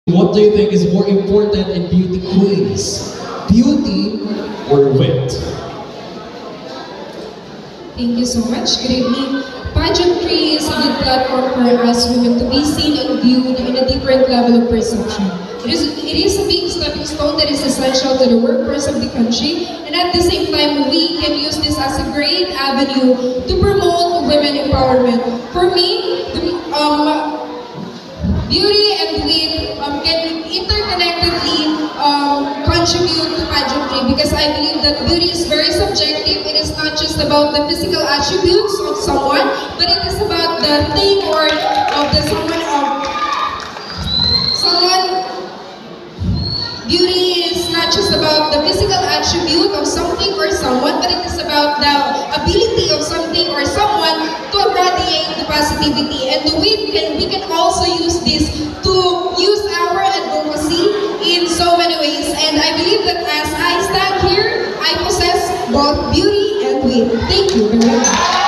What do you think is more important in beauty queens? Beauty or wit? Thank you so much. Good evening. Pageantry is a good platform for us women to be seen and viewed in a different level of perception. It is a big stepping stone that is essential to the workforce of the country, and at the same time, we can use this as a great avenue to promote women empowerment. For me, beauty and wit can interconnectedly contribute to pageantry, because I believe that beauty is very subjective. It is not just about the physical attributes of someone, but it is about the thing or of the someone. Beauty is not just about the physical attribute of something or someone, but it is about the ability of something or someone to radiate the positivity. And the wit we can also use this to use our advocacy in so many ways. And I believe that as I stand here, I possess both beauty and wit. Thank you very much.